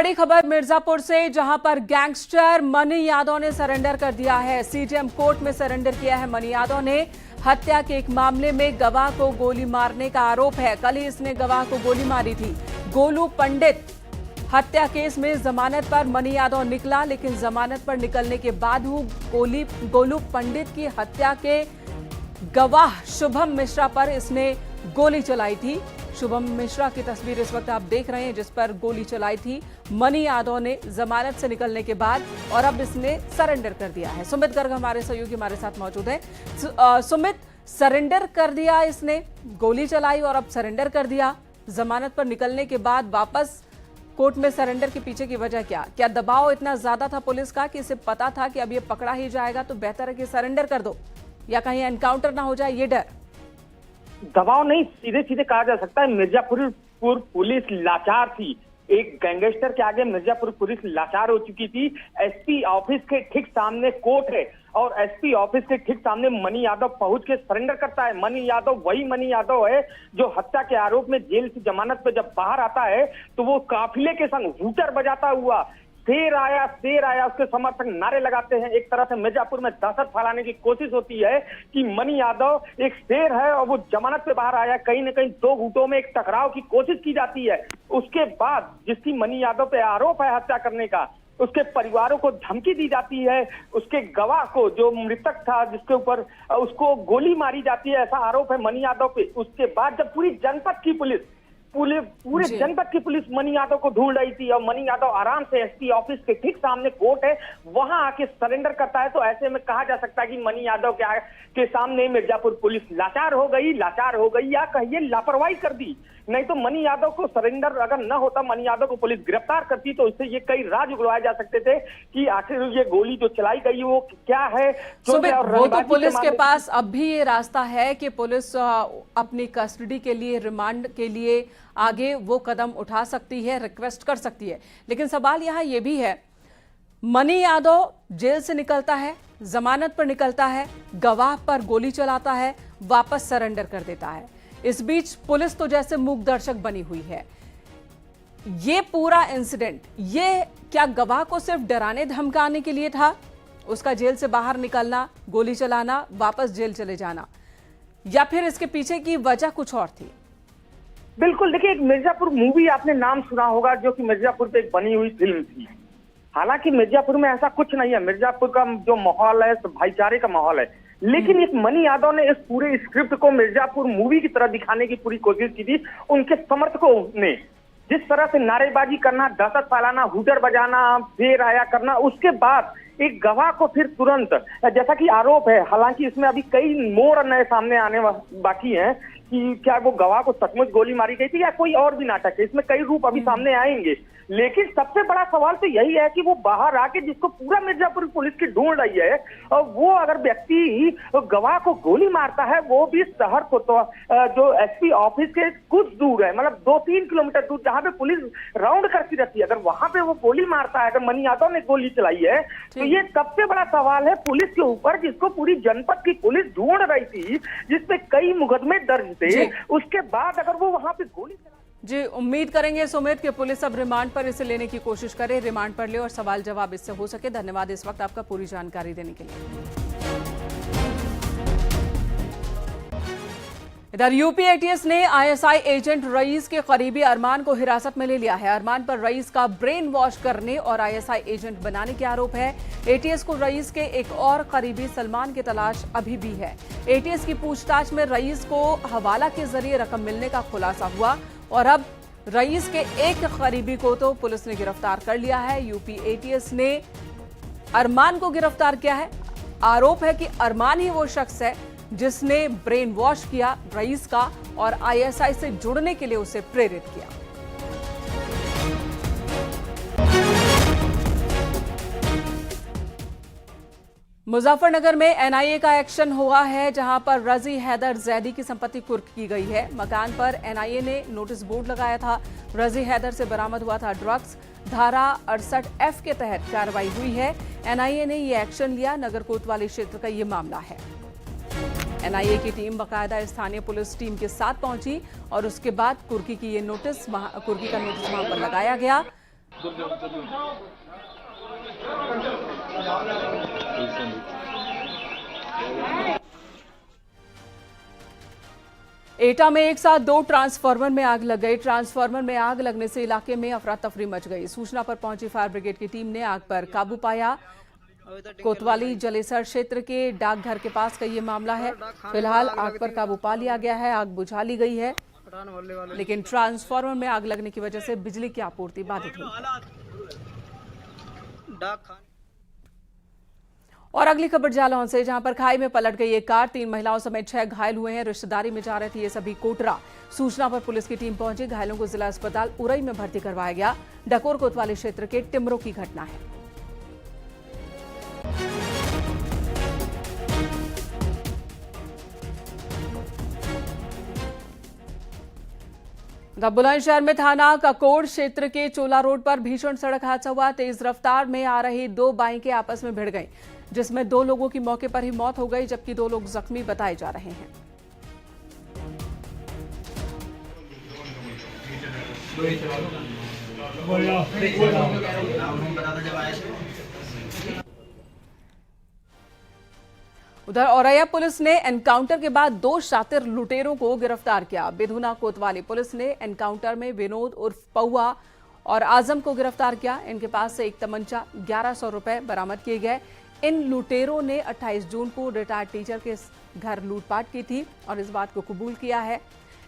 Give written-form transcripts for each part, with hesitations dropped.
बड़ी खबर मिर्जापुर से, जहां पर गैंगस्टर मनी यादव ने सरेंडर कर दिया है। सीजेएम कोर्ट में सरेंडर किया है मनी यादव ने। हत्या के एक मामले में गवाह को गोली मारने का आरोप है। कल ही इसने गवाह को गोली मारी थी। गोलू पंडित हत्या केस में जमानत पर मनी यादव निकला, लेकिन जमानत पर निकलने के बाद गोलू पंडित की हत्या के गवाह शुभम मिश्रा पर इसने गोली चलाई थी। शुभम मिश्रा की तस्वीर इस वक्त आप देख रहे हैं, जिस पर गोली चलाई थी मनी यादव ने जमानत से निकलने के बाद, और अब इसने सरेंडर कर दिया है। सुमित गर्ग हमारे सहयोगी हमारे साथ मौजूद है। सुमित, सरेंडर कर दिया इसने, गोली चलाई और अब सरेंडर कर दिया। जमानत पर निकलने के बाद वापस कोर्ट में सरेंडर के पीछे की वजह क्या दबाव इतना ज्यादा था पुलिस का कि इसे पता था कि अब ये पकड़ा ही जाएगा, तो बेहतर है कि सरेंडर कर दो, या कहीं एनकाउंटर ना हो जाए, ये डर? दबाव नहीं, सीधे सीधे कहा जा सकता है मिर्जापुर पुलिस लाचार थी। एक गैंगस्टर के आगे मिर्जापुर पुलिस लाचार हो चुकी थी। एसपी ऑफिस के ठीक सामने कोर्ट है और एसपी ऑफिस के ठीक सामने मनी यादव पहुंच के सरेंडर करता है। मनी यादव वही मनी यादव है जो हत्या के आरोप में जेल से जमानत पे जब बाहर आता है तो वो काफिले के संग हूटर बजाता हुआ शेर आया उसके समर्थक नारे लगाते हैं। एक तरह से मिर्जापुर में दहशत फैलाने की कोशिश होती है कि मनी यादव एक शेर है और वो जमानत पे बाहर आया। कहीं न कहीं दो गुटों में एक टकराव की कोशिश की जाती है। उसके बाद जिसकी मनी यादव पे आरोप है हत्या करने का, उसके परिवारों को धमकी दी जाती है। उसके गवाह को, जो मृतक था जिसके ऊपर उसको गोली मारी जाती है, ऐसा आरोप है मनी यादव पे। उसके बाद जब पूरी जनपद की पुलिस पूरे जनपद की पुलिस मनी यादव को ढूंढ रही थी और मनी यादव आराम से एसपी ऑफिस के ठीक सामने कोर्ट है वहां आके सरेंडर करता है, तो ऐसे में कहा जा सकता है कि मनी यादव के सामने मिर्जापुर पुलिस लाचार हो गई या कहिए लापरवाही कर दी। नहीं तो मनी यादव को सरेंडर अगर न होता, मनी यादव को पुलिस गिरफ्तार करती, तो इससे ये कई राज उगलवाए जा सकते थे कि आखिर ये गोली जो चलाई गई वो क्या है। वो तो पुलिस के पास अब भी ये रास्ता है कि पुलिस अपनी कस्टडी के लिए, रिमांड के लिए आगे वो कदम उठा सकती है, रिक्वेस्ट कर सकती है। लेकिन सवाल यहाँ ये भी है, मनी यादव जेल से निकलता है, जमानत पर निकलता है, गवाह पर गोली चलाता है, वापस सरेंडर कर देता है। इस बीच पुलिस तो जैसे मूक दर्शक बनी हुई है। ये पूरा इंसिडेंट, ये क्या गवाह को सिर्फ डराने धमकाने के लिए था? उसका जेल से बाहर निकलना, गोली चलाना, वापस जेल चले जाना, या फिर इसके पीछे की वजह कुछ और थी? बिल्कुल, देखिए, एक मिर्जापुर मूवी आपने नाम सुना होगा, जो कि मिर्जापुर पे एक बनी हुई फिल्म थी। हालांकि मिर्जापुर में ऐसा कुछ नहीं है। मिर्जापुर का जो माहौल है भाईचारे का माहौल है, लेकिन एक मनी यादव ने इस पूरे स्क्रिप्ट को मिर्जापुर मूवी की तरह दिखाने की पूरी कोशिश की थी। उनके समर्थकों ने जिस तरह से नारेबाजी करना, दहशत फैलाना, हूटर बजाना, शेर आया करना, उसके बाद एक गवाह को फिर तुरंत, जैसा कि आरोप है, हालांकि इसमें अभी कई मोड़ नए सामने आने बाकी हैं कि क्या वो गवाह को सचमुच गोली मारी गई थी या कोई और भी नाटक है। इसमें कई रूप अभी सामने आएंगे, लेकिन सबसे बड़ा सवाल तो यही है कि वो बाहर आके जिसको पूरा मिर्जापुर पुलिस की ढूंढ रही है, और वो अगर व्यक्ति गवाह को गोली मारता है, वो भी शहर को तो जो एसपी ऑफिस के कुछ दूर है, मतलब 2-3 किलोमीटर दूर, जहां पे पुलिस राउंड करती रहती है, अगर वहां पे वो गोली मारता है, अगर मनी यादव ने गोली चलाई है, तो ये सबसे बड़ा सवाल है पुलिस के ऊपर, जिसको पूरी जनपद की पुलिस ढूंढ रही थी, जिसपे कई मुकदमे दर्ज थे। उसके बाद अगर वो वहां पे गोली जी, उम्मीद करेंगे सुमित कि पुलिस अब रिमांड पर इसे लेने की कोशिश करे, रिमांड पर ले और सवाल जवाब इससे हो सके। धन्यवाद इस वक्त आपका पूरी जानकारी देने के लिए। इधर यूपी एटीएस ने आईएसआई एजेंट रईस के करीबी अरमान को हिरासत में ले लिया है। अरमान पर रईस का ब्रेन वॉश करने और आईएसआई एजेंट बनाने के आरोप है। एटीएस को रईस के एक और करीबी सलमान की तलाश अभी भी है। एटीएस की पूछताछ में रईस को हवाला के जरिए रकम मिलने का खुलासा हुआ और अब रईस के एक करीबी को तो पुलिस ने गिरफ्तार कर लिया है। यूपी एटीएस ने अरमान को गिरफ्तार किया है। आरोप है कि अरमान ही वो शख्स है जिसने ब्रेन वॉश किया रईस का और आईएसआई से जुड़ने के लिए उसे प्रेरित किया। मुजफ्फरनगर में एनआईए का एक्शन हुआ है, जहां पर रजी हैदर जैदी की संपत्ति कुर्क की गई है। मकान पर एनआईए ने नोटिस बोर्ड लगाया था। रजी हैदर से बरामद हुआ था ड्रग्स। धारा 68F के तहत कार्रवाई हुई है। एनआईए ने ये एक्शन लिया। नगर कोतवाली क्षेत्र का ये मामला है। एनआईए की टीम बाकायदा स्थानीय पुलिस टीम के साथ पहुंची और उसके बाद कुर्की का नोटिस वहां पर लगाया गया। एटा में एक साथ 2 ट्रांसफार्मर में आग लग गई। ट्रांसफार्मर में आग लगने से इलाके में अफरा तफरी मच गई। सूचना पर पहुंची फायर ब्रिगेड की टीम ने आग पर काबू पाया। कोतवाली जलेसर क्षेत्र के डाकघर के पास का ये मामला है। फिलहाल आग पर काबू पा लिया गया है, आग बुझा ली गई है, लेकिन ट्रांसफार्मर में आग लगने की वजह से बिजली की आपूर्ति बाधित हुई। और अगली खबर जालौन से, जहां पर खाई में पलट गई एक कार, 3 महिलाओं समेत 6 घायल हुए हैं। रिश्तेदारी में जा रहे थे ये सभी कोटरा। सूचना पर पुलिस की टीम पहुंची। घायलों को जिला अस्पताल उरई में भर्ती करवाया गया। डकोर कोतवाली क्षेत्र के टिमरों की घटना है। बुलंदशहर में थाना ककोड़ क्षेत्र के चोला रोड पर भीषण सड़क हादसा हुआ। तेज रफ्तार में आ रही 2 बाइकें आपस में भिड़ गईं, जिसमें 2 लोगों की मौके पर ही मौत हो गई, जबकि 2 लोग जख्मी बताए जा रहे हैं। उधर औरैया पुलिस ने एनकाउंटर के बाद 2 शातिर लुटेरों को गिरफ्तार किया। बेधुना कोतवाली पुलिस ने एनकाउंटर में विनोद उर्फ पौआ और आजम को गिरफ्तार किया। इनके पास से एक तमंचा, 1100 रुपए बरामद किए गए। इन लुटेरों ने 28 जून को रिटायर्ड टीचर के घर लूटपाट की थी और इस बात को कबूल किया है।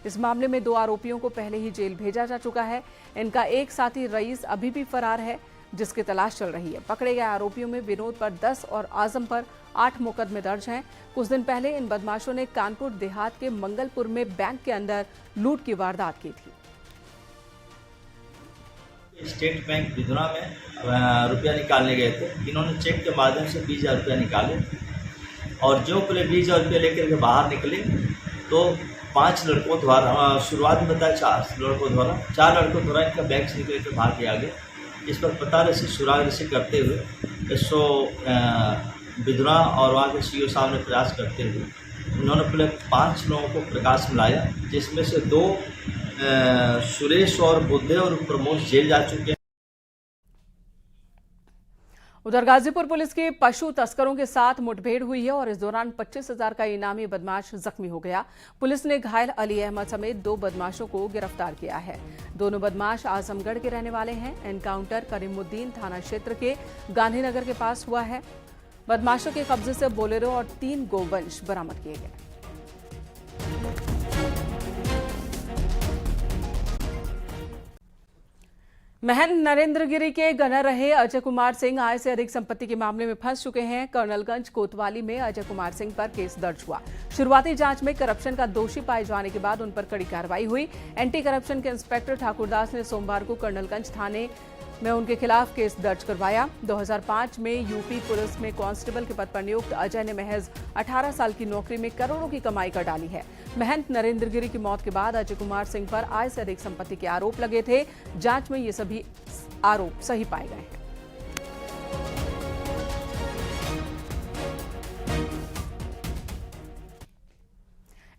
इस मामले में 2 आरोपियों को पहले ही जेल भेजा जा चुका है। इनका एक साथी रईस अभी भी फरार है, जिसकी तलाश चल रही है। पकड़े गए आरोपियों में विनोद पर 10 और आजम पर 8 मुकदमे दर्ज हैं। कुछ दिन पहले इन बदमाशों ने कानपुर देहात के मंगलपुर में बैंक के अंदर लूट की वारदात की थी। स्टेट बैंक बिधुना में रुपया निकालने गए थे। इन्होंने चेक के माध्यम से 20,000 रुपया निकाले और जो पहले 20,000 रुपया लेकर के बाहर निकले तो 5 लड़कों द्वारा, शुरुआत में बताया 4 लड़कों द्वारा, 4 लड़कों द्वारा इनका बैंक से निकल कर बाहर किया गया। इस पर पता रसी सुराग रसी करते हुए इसको बिधुना और वहाँ के सीओ साहब ने प्रयास करते हुए उन्होंने पहले 5 लोगों को प्रकाश में लाया, जिसमें से 2 सुरेश और बुद्धे और प्रमोद जेल जा चुके हैं। उधर गाजीपुर पुलिस की पशु तस्करों के साथ मुठभेड़ हुई है और इस दौरान 25,000 का इनामी बदमाश जख्मी हो गया। पुलिस ने घायल अली अहमद समेत 2 बदमाशों को गिरफ्तार किया है। दोनों बदमाश आजमगढ़ के रहने वाले हैं। एनकाउंटर करीमुद्दीन थाना क्षेत्र के गांधीनगर के पास हुआ है। बदमाशों के कब्जे से बोलेरो और 3 गोवंश बरामद किए गए। महंत नरेंद्रगिरी के गनर रहे अजय कुमार सिंह आय से अधिक संपत्ति के मामले में फंस चुके हैं। कर्नलगंज कोतवाली में अजय कुमार सिंह पर केस दर्ज हुआ। शुरुआती जांच में करप्शन का दोषी पाए जाने के बाद उन पर कड़ी कार्रवाई हुई। एंटी करप्शन के इंस्पेक्टर ठाकुरदास ने सोमवार को कर्नलगंज थाने में उनके खिलाफ केस दर्ज करवाया। 2005 में यूपी पुलिस में कांस्टेबल के पद पर नियुक्त अजय ने महज 18 साल की नौकरी में करोड़ों की कमाई कर डाली है। महंत नरेंद्रगिरी की मौत के बाद अजय कुमार सिंह पर आय से अधिक संपत्ति के आरोप लगे थे। जांच में ये सभी आरोप सही पाए गए हैं।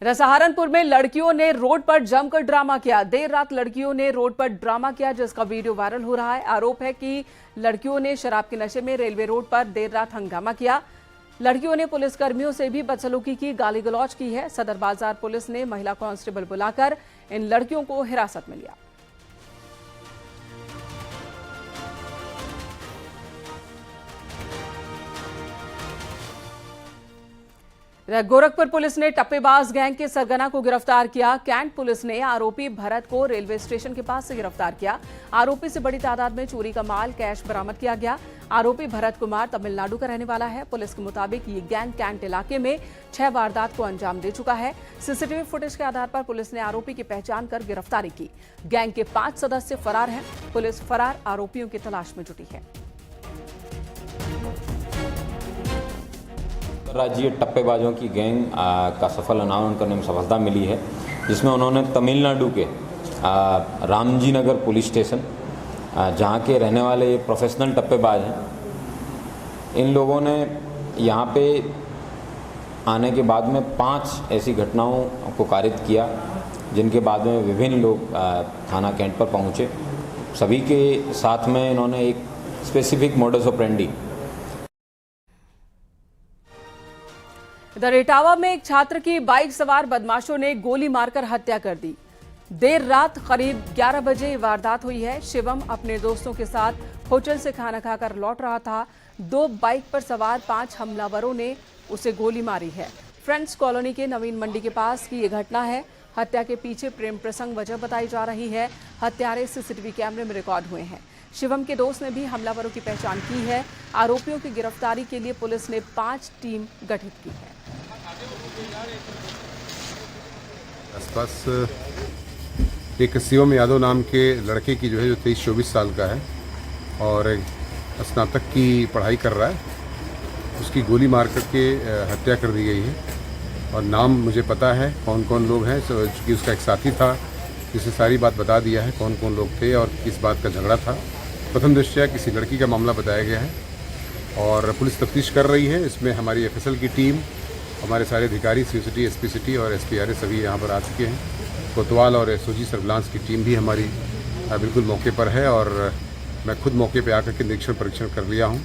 सहारनपुर में लड़कियों ने रोड पर जमकर ड्रामा किया। देर रात लड़कियों ने रोड पर ड्रामा किया, जिसका वीडियो वायरल हो रहा है। आरोप है कि लड़कियों ने शराब के नशे में रेलवे रोड पर देर रात हंगामा किया। लड़कियों ने पुलिसकर्मियों से भी बदसलूकी की, गाली गलौज की है। सदर बाजार पुलिस ने महिला कांस्टेबल बुलाकर इन लड़कियों को हिरासत में लिया। गोरखपुर पुलिस ने टप्पेबाज गैंग के सरगना को गिरफ्तार किया। कैंट पुलिस ने आरोपी भरत को रेलवे स्टेशन के पास से गिरफ्तार किया। आरोपी से बड़ी तादाद में चोरी का माल, कैश बरामद किया गया। आरोपी भरत कुमार तमिलनाडु का रहने वाला है। पुलिस के मुताबिक ये गैंग कैंट इलाके में 6 वारदात को अंजाम दे चुका है। सीसीटीवी फुटेज के आधार पर पुलिस ने आरोपी की पहचान कर गिरफ्तारी की। गैंग के 5 सदस्य फरार हैं। पुलिस फरार आरोपियों की तलाश में जुटी है। राज्य टप्पेबाजों की गैंग का सफल अनावरण करने में सफलता मिली है, जिसमें उन्होंने तमिलनाडु के रामजी नगर पुलिस स्टेशन, जहां के रहने वाले ये प्रोफेशनल टप्पेबाज हैं, इन लोगों ने यहां पे आने के बाद में 5 ऐसी घटनाओं को कारित किया, जिनके बाद में विभिन्न लोग थाना कैंट पर पहुंचे सभी के साथ में इन्होंने एक स्पेसिफिक मोडस ऑपरेंडी। इधर इटावा में एक छात्र की बाइक सवार बदमाशों ने गोली मारकर हत्या कर दी। देर रात करीब 11 बजे ये वारदात हुई है। शिवम अपने दोस्तों के साथ होटल से खाना खाकर लौट रहा था। 2 बाइक पर सवार 5 हमलावरों ने उसे गोली मारी है। फ्रेंड्स कॉलोनी के नवीन मंडी के पास की ये घटना है। हत्या के पीछे प्रेम प्रसंग वजह बताई जा रही है। हत्यारे सीसीटीवी कैमरे में रिकॉर्ड हुए हैं। शिवम के दोस्त ने भी हमलावरों की पहचान की है। आरोपियों की गिरफ्तारी के लिए पुलिस ने 5 टीम गठित की है। आसपास एक शिवम यादव नाम के लड़के की जो 23-24 साल का है और स्नातक की पढ़ाई कर रहा है, उसकी गोली मार करके हत्या कर दी गई है। और नाम मुझे पता है कौन कौन लोग हैं, चूँकि उसका एक साथी था जिसे सारी बात बता दिया है कौन कौन लोग थे और किस बात का झगड़ा था। प्रथम दृष्टया किसी लड़की का मामला बताया गया है और पुलिस तफ्तीश कर रही है। इसमें हमारी एफएसएल की टीम, हमारे सारे अधिकारी सीओसिटी, एसपी सिटी और एसपीआरए सभी यहाँ पर आ चुके हैं। कोतवाल और एसओजी सर्विलांस की टीम भी हमारी बिल्कुल मौके पर है और मैं खुद मौके पर आकर के निरीक्षण परीक्षण कर लिया हूँ।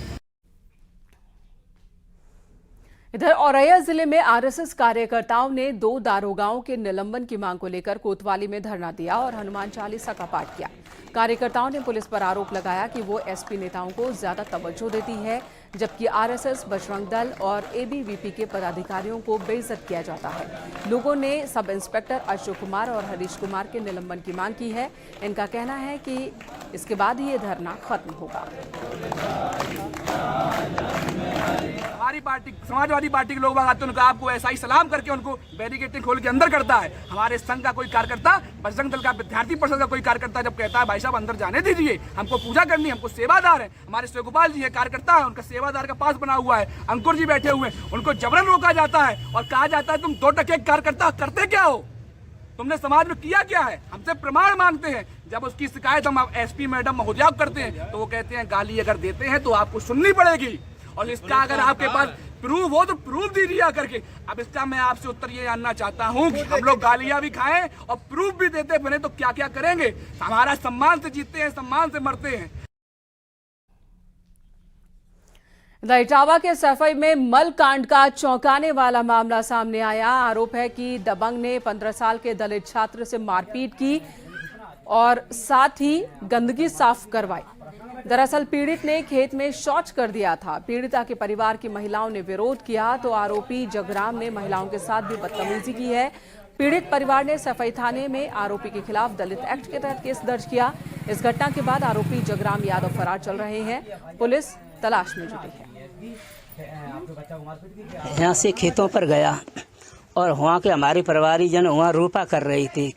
इधर औरैया जिले में आरएसएस कार्यकर्ताओं ने 2 दारोगाओं के निलंबन की मांग को लेकर कोतवाली में धरना दिया और हनुमान चालीसा का पाठ किया। कार्यकर्ताओं ने पुलिस पर आरोप लगाया कि वो एसपी नेताओं को ज्यादा तवज्जो देती है, जबकि आरएसएस, बजरंग दल और एबीवीपी के पदाधिकारियों को बेइज्जत किया जाता है। लोगों ने सब इंस्पेक्टर अशोक कुमार और हरीश कुमार के निलंबन की मांग की है। इनका कहना है कि इसके बाद ही ये धरना खत्म होगा। हमारी पार्टी, समाजवादी पार्टी के लोग आते हैं, उनका आपको ऐसा ही सलाम करके उनको बैरिकेटिंग खोल के अंदर करता है। हमारे संघ का कोई कार्यकर्ता, बजरंग दल का विद्यार्थी परिषद का कोई कार्यकर्ता जब कहता है भाई साहब अंदर जाने दीजिए, हमको पूजा करनी, हमको सेवादार है, हमारे शिवगोपाल जी है कार्यकर्ता है, उनका सेवादार का पास बना हुआ है, अंकुर जी बैठे हुए हैं, उनको जबरन रोका जाता है और कहा जाता है तुम 2 टके कार्यकर्ता करते क्या हो, तुमने समाज में किया क्या है, हमसे प्रमाण मांगते हैं। जब उसकी शिकायत हम एसपी मैडम महोदया करते हैं तो वो कहते हैं गाली अगर देते हैं तो आपको सुननी पड़ेगी और इसका अगर आपके पास प्रूफ हो तो प्रूफ दीजिए आकर के। अब इसका मैं आपसे उत्तर ये जानना चाहता हूँ कि हम लोग गालियां भी खाएं और प्रूफ भी देते बने तो क्या क्या करेंगे। हमारा सम्मान से जीतते हैं, सम्मान से मरते हैं। इटावा के सफाई में मल कांड का चौंकाने वाला मामला सामने आया। आरोप है कि दबंग ने 15 साल के दलित छात्र से मारपीट की और साथ ही गंदगी साफ करवाई। दरअसल पीड़ित ने खेत में शौच कर दिया था। पीड़िता के परिवार की महिलाओं ने विरोध किया तो आरोपी जगराम ने महिलाओं के साथ भी बदतमीजी की है। पीड़ित परिवार ने सफाई थाने में आरोपी के खिलाफ दलित एक्ट के तहत केस दर्ज किया। इस घटना के बाद आरोपी जगराम यादव फरार चल रहे हैं। पुलिस तलाश में जुटी है। यहाँ से खेतों पर गया और वहाँ के हमारे परिवारी जन वहाँ रोपा कर रही थी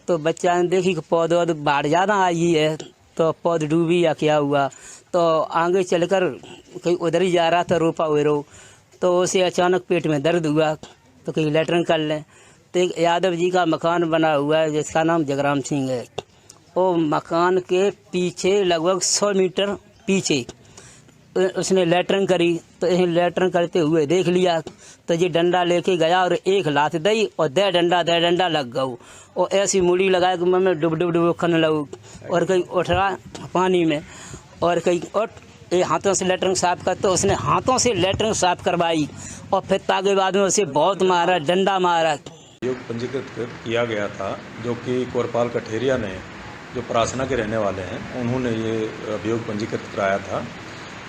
तो बच्चा ने देखी कि पौध बाढ़ ज़्यादा आई है तो पौध डूबी या क्या हुआ तो आगे चलकर कहीं उधर ही जा रहा था रोपा वेरो तो उसे अचानक पेट में दर्द हुआ तो कहीं लेटरिन कर लें तो एक यादव जी का मकान बना हुआ है जिसका नाम जगराम सिंह है। वो मकान के पीछे लगभग 100 मीटर पीछे उसने लेटरिन करी तो लेटरिन करते हुए देख लिया तो ये डंडा लेके गया और एक लात दी और दे डंडा लग गऊ और ऐसी मुड़ी लगाया कि मैं डुब खाने लगू और कहीं उठ रहा पानी में और कहीं उठ हाथों से लेटरिन साफ कर तो उसने हाथों से लेटरिन साफ करवाई और फिर तागे बाद में उसे बहुत मारा, डंडा मारा। अभियोग पंजीकृत किया गया था जो कि कोरपाल कठेरिया ने जो परासना के रहने वाले हैं उन्होंने ये अभियोग पंजीकृत कराया था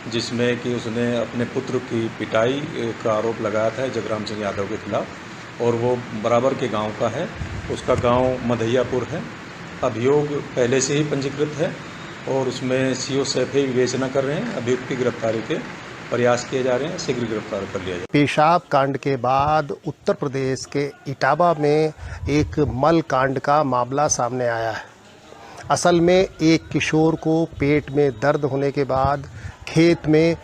जिसमें कि उसने अपने पुत्र की पिटाई का आरोप लगाया था जगराम सिंह यादव के खिलाफ और वो बराबर के गांव का है। उसका गांव मधैयापुर है। अभियोग पहले से ही पंजीकृत है और उसमें सीओ सैफे विवेचना कर रहे हैं। अभियुक्त की गिरफ्तारी के प्रयास किए जा रहे हैं, शीघ्र गिरफ्तार कर लिया जाए। पेशाब कांड के बाद उत्तर प्रदेश के इटावा में एक मल कांड का मामला सामने आया है। असल में एक किशोर को पेट में दर्द होने के बाद खेत में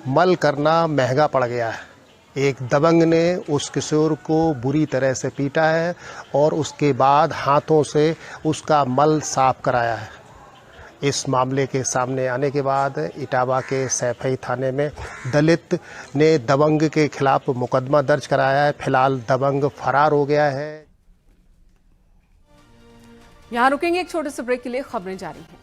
मल करना महंगा पड़ गया है। एक दबंग ने उस किशोर को बुरी तरह से पीटा है और उसके बाद हाथों से उसका मल साफ कराया है। इस मामले के सामने आने के बाद इटावा के सैफई थाने में दलित ने दबंग के खिलाफ मुकदमा दर्ज कराया है। फिलहाल दबंग फरार हो गया है। यहाँ रुकेंगे एक छोटे से ब्रेक के लिए, खबरें जारी हैं।